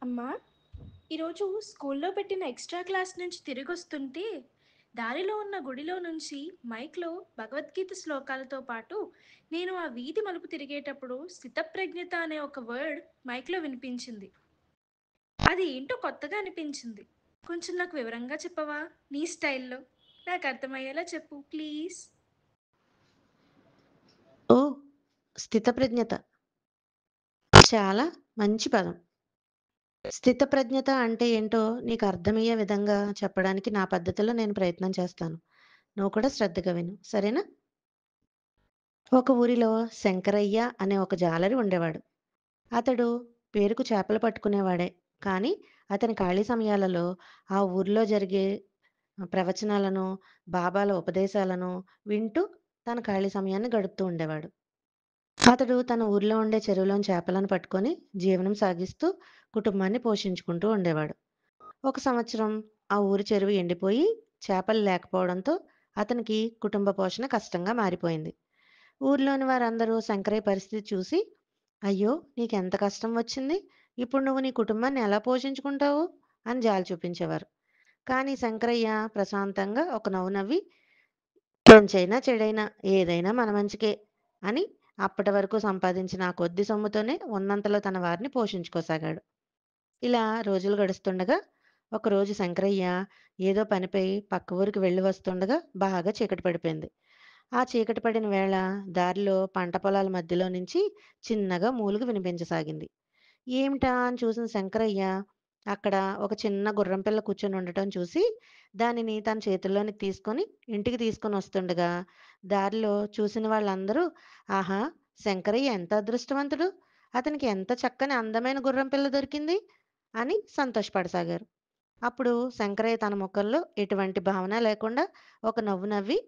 అమ్మా, ఈరోజు స్కూల్లో పెట్టిన ఎక్స్ట్రా క్లాస్ నుంచి తిరిగొస్తుంటే దారిలో ఉన్న గుడిలో నుంచి మైక్లో భగవద్గీత శ్లోకాలతో పాటు నేను ఆ వీధి మలుపు తిరిగేటప్పుడు స్థితప్రజ్ఞత అనే ఒక వర్డ్ మైక్లో వినిపించింది. అది ఏంటో కొత్తగా అనిపించింది. కొంచెం నాకు వివరంగా చెప్పవా? నీ స్టైల్లో నాకు అర్థమయ్యేలా చెప్పు ప్లీజ్. ఓహ్! స్థితప్రజ్ఞత చాలా మంచి పదం. స్థితప్రజ్ఞత అంటే ఏంటో నీకు అర్థమయ్యే విధంగా చెప్పడానికి నా పద్ధతిలో నేను ప్రయత్నం చేస్తాను. నువ్వు కూడా శ్రద్ధగా విను. సరేనా? ఒక ఊరిలో శంకరయ్య అనే ఒక జాలరి ఉండేవాడు. అతడు పేరుకు చేపలు పట్టుకునేవాడే. కానీ అతని ఖాళీ సమయాలలో ఆ ఊరిలో జరిగే ప్రవచనాలను, బాబాల ఉపదేశాలను వింటూ తన ఖాళీ సమయాన్ని గడుపుతూ ఉండేవాడు. అతడు తన ఊర్లో ఉండే చెరువులోని చేపలను పట్టుకొని జీవనం సాగిస్తూ కుటుంబాన్ని పోషించుకుంటూ ఉండేవాడు. ఒక సంవత్సరం ఆ ఊరి చెరువు ఎండిపోయి చేపలు లేకపోవడంతో అతనికి కుటుంబ పోషణ కష్టంగా మారిపోయింది. ఊర్లోని వారందరూ శంకరయ్య పరిస్థితి చూసి, అయ్యో, నీకెంత కష్టం వచ్చింది, ఇప్పుడు నువ్వు నీ కుటుంబాన్ని ఎలా పోషించుకుంటావు అని జాలి చూపించేవారు. కానీ శంకరయ్య ప్రశాంతంగా ఒక నవ్వు నవ్వి, మంచైనా చెడైనా ఏదైనా మన మంచికే అని అప్పటి వరకు సంపాదించిన ఆ కొద్ది సొమ్ముతోనే ఉన్నంతలో తన వారిని పోషించుకోసాగాడు. ఇలా రోజులు గడుస్తుండగా ఒకరోజు శంకరయ్య ఏదో పనిపై పక్క ఊరికి వెళ్ళి వస్తుండగా బాగా చీకటి పడిపోయింది. ఆ చీకటి పడిన వేళ దారిలో పంట పొలాల మధ్యలో నుంచి చిన్నగా మూలుగు వినిపించసాగింది. ఏమిటా అని చూసిన శంకరయ్య అక్కడ ఒక చిన్న గుర్రం పిల్ల కూర్చొని ఉండటం చూసి దానిని తన చేతుల్లోనికి తీసుకొని ఇంటికి తీసుకొని వస్తుండగా దారిలో చూసిన వాళ్ళందరూ, ఆహా, శంకరయ్య ఎంత అదృష్టవంతుడు, అతనికి ఎంత చక్కని అందమైన గుర్రం పిల్ల దొరికింది అని సంతోషపడసాగారు. అప్పుడు శంకరయ్య తన ముఖంలో ఎటువంటి భావన లేకుండా ఒక నవ్వు నవ్వి,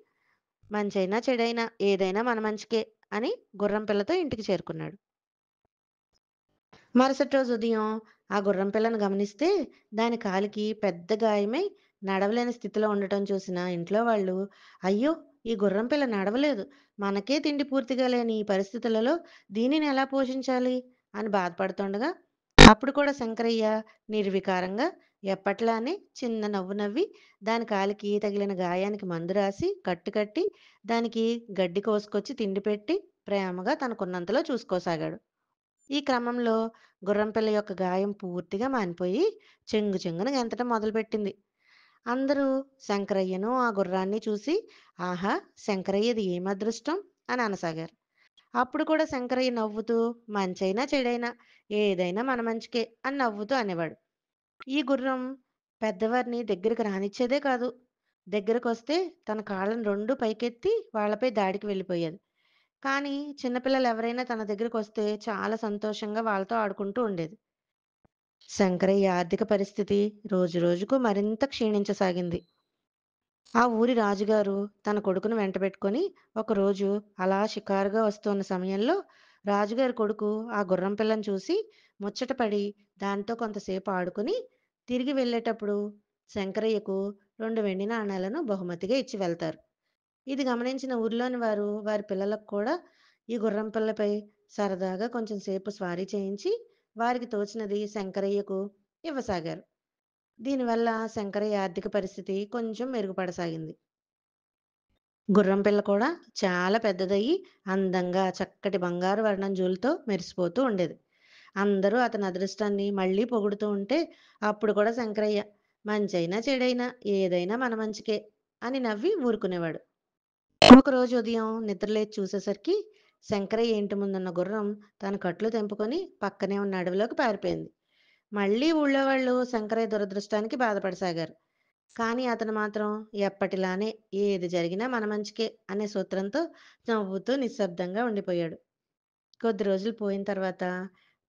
మంచైనా చెడైనా ఏదైనా మన మంచికే అని గుర్రం పిల్లతో ఇంటికి చేరుకున్నాడు. మరుసటి రోజు ఉదయం ఆ గుర్రం పిల్లను గమనిస్తే దాని కాలికి పెద్ద గాయమై నడవలేని స్థితిలో ఉండటం చూసిన ఇంట్లో వాళ్ళు, అయ్యో, ఈ గుర్రం పిల్ల నడవలేదు, మనకే తిండి పూర్తిగా లేని ఈ పరిస్థితులలో దీనిని ఎలా పోషించాలి అని బాధపడుతుండగా అప్పుడు కూడా శంకరయ్య నిర్వికారంగా ఎప్పట్లానే చిన్న నవ్వు నవ్వి దాని కాలికి తగిలిన గాయానికి మందు రాసి కట్టుకట్టి దానికి గడ్డి కోసుకొచ్చి తిండి పెట్టి ప్రేమగా తనకున్నంతలో చూసుకోసాగాడు. ఈ క్రమంలో గుర్రంపిల్ల యొక్క గాయం పూర్తిగా మానిపోయి చెంగు చెంగున గెంతటం మొదలుపెట్టింది. అందరూ శంకరయ్యను ఆ గుర్రాన్ని చూసి, ఆహా, శంకరయ్యది ఏం అదృష్టం అని అనసాగారు. అప్పుడు కూడా శంకరయ్య నవ్వుతూ, మంచైనా చెడైనా ఏదైనా మన మంచికే అని నవ్వుతూ అనేవాడు. ఈ గుర్రం పెద్దవారిని దగ్గరికి రానిచ్చేదే కాదు. దగ్గరకొస్తే తన కాళ్ళను రెండూ పైకెత్తి వాళ్ళపై దాడికి వెళ్ళిపోయేది. కానీ చిన్నపిల్లలెవరైనా తన దగ్గరకొస్తే చాలా సంతోషంగా వాళ్ళతో ఆడుకుంటూ ఉండేది. శంకరయ్య ఆర్థిక పరిస్థితి రోజురోజుకు మరింత క్షీణించసాగింది. ఆ ఊరి రాజుగారు తన కొడుకును వెంటబెట్టుకొని ఒకరోజు అలా షికారుగా వస్తున్న సమయంలో రాజుగారి కొడుకు ఆ గుర్రం పిల్లను చూసి ముచ్చటపడి దానితో కొంతసేపు ఆడుకుని తిరిగి వెళ్ళేటప్పుడు శంకరయ్యకు 2 వెండి నాణేలను బహుమతిగా ఇచ్చి వెళ్తారు. ఇది గమనించిన ఊర్లోని వారు వారి పిల్లలకు కూడా ఈ గుర్రం పిల్లపై సరదాగా కొంచెం సేపు స్వారీ చేయించి వారికి తోచినది శంకరయ్యకు ఇవ్వసాగారు. దీనివల్ల శంకరయ్య ఆర్థిక పరిస్థితి కొంచెం మెరుగుపడసాగింది. గుర్రం పిల్ల కూడా చాలా పెద్దదయ్యి అందంగా చక్కటి బంగారు వర్ణం జూలుతో మెరిసిపోతూ ఉండేది. అందరూ అతని అదృష్టాన్ని మళ్ళీ పొగుడుతూ ఉంటే అప్పుడు కూడా శంకరయ్య, మంచైనా చెడైనా ఏదైనా మన మంచికే అని నవ్వి ఊరుకునేవాడు. ఒకరోజు ఉదయం నిద్రలేచి చూసేసరికి శంకరయ్య ఇంటి ముందున్న గుర్రం తన కట్లు తెంపుకొని పక్కనే ఉన్న అడవిలోకి పారిపోయింది. మళ్ళీ ఊళ్ళో వాళ్ళు శంకరయ్య దురదృష్టానికి బాధపడసాగారు. కానీ అతను మాత్రం ఎప్పటిలానే ఏది జరిగినా మన మంచికే అనే సూత్రంతో నవ్వుతూ నిశ్శబ్దంగా ఉండిపోయాడు. కొద్ది రోజులు పోయిన తర్వాత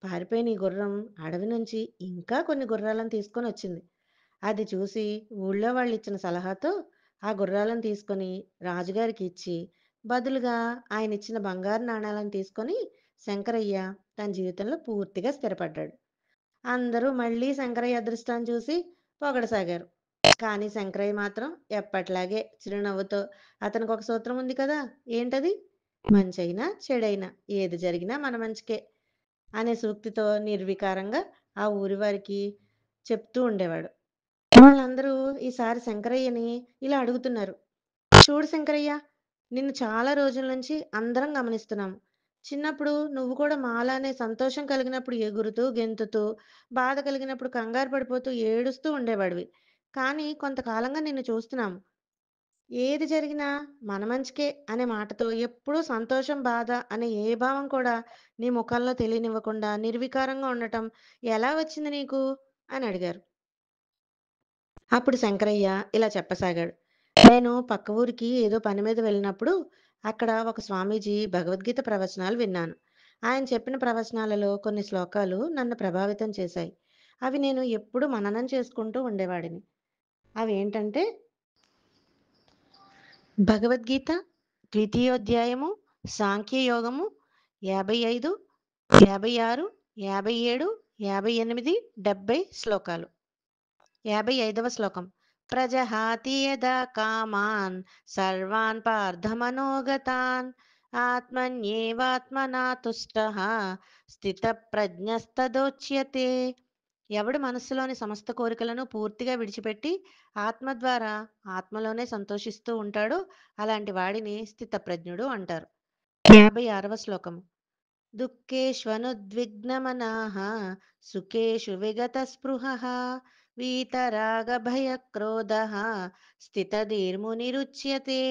పారిపోయిన ఈ గుర్రం అడవి నుంచి ఇంకా కొన్ని గుర్రాలను తీసుకొని వచ్చింది. అది చూసి ఊళ్ళో వాళ్ళు ఇచ్చిన సలహాతో ఆ గుర్రాలను తీసుకొని రాజుగారికి ఇచ్చి బదులుగా ఆయన ఇచ్చిన బంగారు నాణాలను తీసుకొని శంకరయ్య తన జీవితంలో పూర్తిగా స్థిరపడ్డాడు. అందరూ మళ్ళీ శంకరయ్య అదృష్టాన్ని చూసి పొగడసాగారు. కానీ శంకరయ్య మాత్రం ఎప్పట్లాగే చిరునవ్వుతో, అతనికి ఒక సూత్రం ఉంది కదా, ఏంటది, మంచైనా చెడైనా ఏది జరిగినా మన మంచికే అనే సూక్తితో నిర్వికారంగా ఆ ఊరి వారికి చెప్తూ ఉండేవాడు. వాళ్ళందరూ ఈసారి శంకరయ్యని ఇలా అడుగుతున్నారు. చూడు శంకరయ్య, నిన్ను చాలా రోజుల నుంచి అందరం గమనిస్తున్నాం. చిన్నప్పుడు నువ్వు కూడా మాలానే సంతోషం కలిగినప్పుడు ఎగురుతూ, గెంతుతూ, బాధ కలిగినప్పుడు కంగారు పడిపోతూ, ఏడుస్తూ ఉండేవాడివి. కానీ కొంతకాలంగా నిన్ను చూస్తున్నాం. ఏది జరిగినా మన మంచికే అనే మాటతో ఎప్పుడూ సంతోషం, బాధ అనే ఏ భావం కూడా నీ ముఖంలో తెలియనివ్వకుండా నిర్వికారంగా ఉండటం ఎలా వచ్చింది నీకు? అని అడిగారు. అప్పుడు శంకరయ్య ఇలా చెప్పసాగాడు. నేను పక్క ఊరికి ఏదో పని మీద వెళ్ళినప్పుడు అక్కడ ఒక స్వామీజీ భగవద్గీత ప్రవచనాలు విన్నాను. ఆయన చెప్పిన ప్రవచనాలలో కొన్ని శ్లోకాలు నన్ను ప్రభావితం చేశాయి. అవి నేను ఎప్పుడూ మననం చేసుకుంటూ ఉండేవాడిని. అవేంటంటే భగవద్గీత ద్వితీయోధ్యాయము, సాంఖ్యయోగము 55, 56, 57, 58, 70 శ్లోకాలు. 55వ శ్లోకం. ప్రజహాతి యదా కామాన్ సర్వాన్ పార్థమనోగతాన్ ఆత్మన్యేవాత్మనా తుష్టః స్థితప్రజ్ఞస్తదోచ్యతే. ఎవడు మనస్సులోని సమస్త కోరికలను పూర్తిగా విడిచిపెట్టి ఆత్మ ద్వారా ఆత్మలోనే సంతోషిస్తూ ఉంటాడో అలాంటి వాడిని స్థితప్రజ్ఞుడు అంటారు. 56వ శ్లోకం. దుఃఖేష్వనుద్విగ్నమనాః సుఖేషు విగతస్పృహः వీతరాగభయక్రోధः స్థితధీర్మునిరుచ్యతే.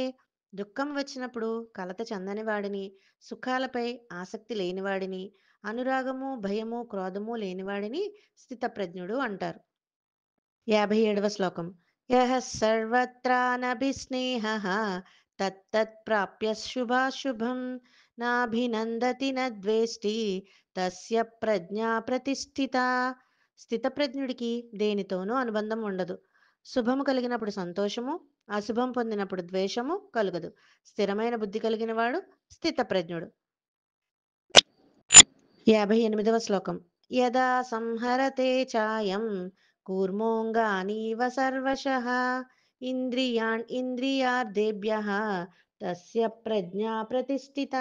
దుఃఖం వచ్చినప్పుడు కలత చెందని వాడిని, సుఖాలపై ఆసక్తి లేనివాడిని, అనురాగము, భయము, క్రోధము లేనివాడిని స్థితప్రజ్ఞుడు అంటారు. 57వ శ్లోకం. యః సర్వత్రానభిస్నేహః తత్తత్ప్రాప్య శుభాశుభం నాభినందతి నద్వేష్టి తస్య ప్రజ్ఞా ప్రతిష్ఠిత. స్థితప్రజ్ఞుడికి దేనితోనూ అనుబంధం ఉండదు. శుభము కలిగినప్పుడు సంతోషము, అశుభం పొందినప్పుడు ద్వేషము కలుగదు. స్థిరమైన బుద్ధి కలిగిన వాడు స్థితప్రజ్ఞుడు. 58వ శ్లోకం. యదా సంహరతే చాయం కూర్మోంగానీవ సర్వశః ఇంద్రియాణ్ ఇంద్రియార్థేభ్యః తస్య ప్రజ్ఞా ప్రతిష్ఠిత.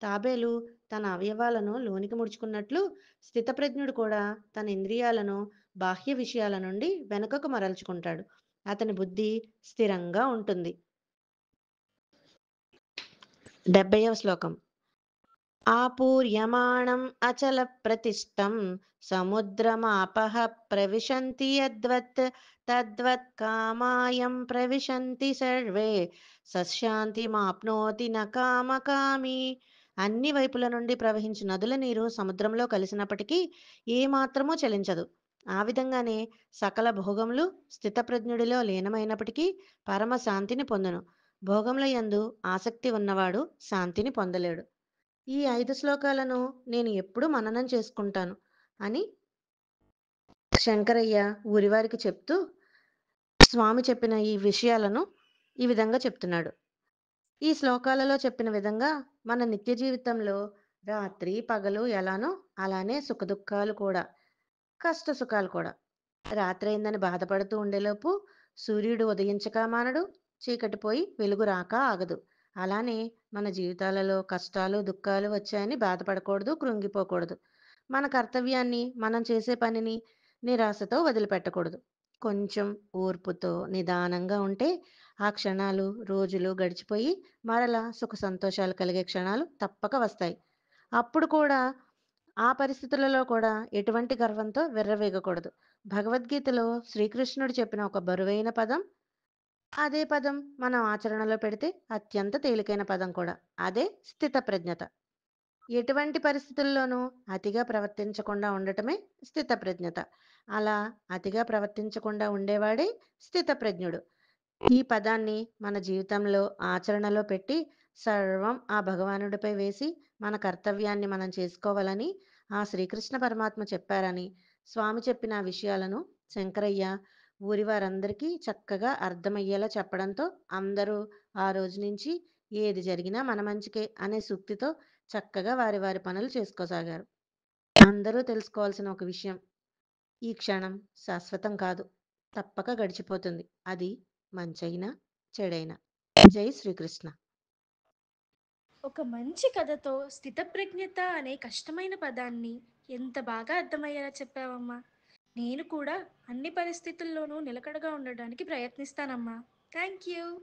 తాబేలు తన అవయవాలను లోనికి ముడుచుకున్నట్లు స్థితప్రజ్ఞుడు కూడా తన ఇంద్రియాలను బాహ్య విషయాల నుండి వెనుకకు మరల్చుకుంటాడు. అతని బుద్ధి స్థిరంగా ఉంటుంది. 70వ శ్లోకం. ఆపూర్యమాణం అచలప్రతిష్టం సముద్రమాపః ప్రవిశంతి యద్వత్ తద్వత్ కామాయం ప్రవిశంతి సర్వే సశాంతిమాప్నోతి న కామకామి. అన్ని వైపుల నుండి ప్రవహించు నదుల నీరు సముద్రంలో కలిసినప్పటికీ ఏమాత్రమూ చలించదు. ఆ విధంగానే సకల భోగములు స్థితప్రజ్ఞుడిలో లీనమైనప్పటికీ పరమ శాంతిని పొందును. భోగముల యందు ఆసక్తి ఉన్నవాడు శాంతిని పొందలేడు. ఈ 5 శ్లోకాలను నేను ఎప్పుడూ మననం చేసుకుంటాను అని శంకరయ్య ఊరివారికి చెప్తూ, స్వామి చెప్పిన ఈ విషయాలను ఈ విధంగా చెప్తున్నాడు. ఈ శ్లోకాలలో చెప్పిన విధంగా మన నిత్య జీవితంలో రాత్రి, పగలు ఎలానో అలానే సుఖదుఖాలు కూడా, కష్ట సుఖాలు కూడా. రాత్రయిందని బాధపడుతూ ఉండేలోపు సూర్యుడు ఉదయించక మానడు, చీకటి పోయి వెలుగు రాక ఆగదు. అలానే మన జీవితాలలో కష్టాలు, దుఃఖాలు వచ్చాయని బాధపడకూడదు, కృంగిపోకూడదు. మన కర్తవ్యాన్ని, మనం చేసే పనిని నిరాశతో వదిలిపెట్టకూడదు. కొంచెం ఓర్పుతో, నిదానంగా ఉంటే ఆ క్షణాలు, రోజులు గడిచిపోయి మరలా సుఖ సంతోషాలు కలిగే క్షణాలు తప్పక వస్తాయి. అప్పుడు కూడా ఆ పరిస్థితులలో కూడా ఎటువంటి గర్వంతో విర్రవీగకూడదు. భగవద్గీతలో శ్రీకృష్ణుడు చెప్పిన ఒక బరువైన పదం, అదే పదం మనం ఆచరణలో పెడితే అత్యంత తేలికైన పదం కూడా. అదే స్థితప్రజ్ఞత. ఎటువంటి పరిస్థితుల్లోనూ అతిగా ప్రవర్తించకుండా ఉండటమే స్థితప్రజ్ఞత. అలా అతిగా ప్రవర్తించకుండా ఉండేవాడే స్థితప్రజ్ఞుడు. ఈ పదాన్ని మన జీవితంలో ఆచరణలో పెట్టి సర్వం ఆ భగవానుడిపై వేసి మన కర్తవ్యాన్ని మనం చేసుకోవాలని ఆ శ్రీకృష్ణ పరమాత్మ చెప్పారని స్వామి చెప్పిన ఆ విషయాలను శంకరయ్య ఊరి వారందరికీ చక్కగా అర్థమయ్యేలా చెప్పడంతో అందరూ ఆ రోజు నుంచి ఏది జరిగినా మన మంచికే అనే సూక్తితో చక్కగా వారి వారి పనులు చేసుకోసాగారు. అందరూ తెలుసుకోవాల్సిన ఒక విషయం, ఈ క్షణం శాశ్వతం కాదు. తప్పక గడిచిపోతుంది. అది మంచైనా, చెడైనా. జై శ్రీకృష్ణ. ఒక మంచి కథతో స్థితప్రజ్ఞత అనే కష్టమైన పదాన్ని ఎంత బాగా అర్థమయ్యేలా చెప్పావమ్మా. నేను కూడా అన్ని పరిస్థితుల్లోనూ నిలకడగా ఉండడానికి ప్రయత్నిస్తానమ్మా. Thank you.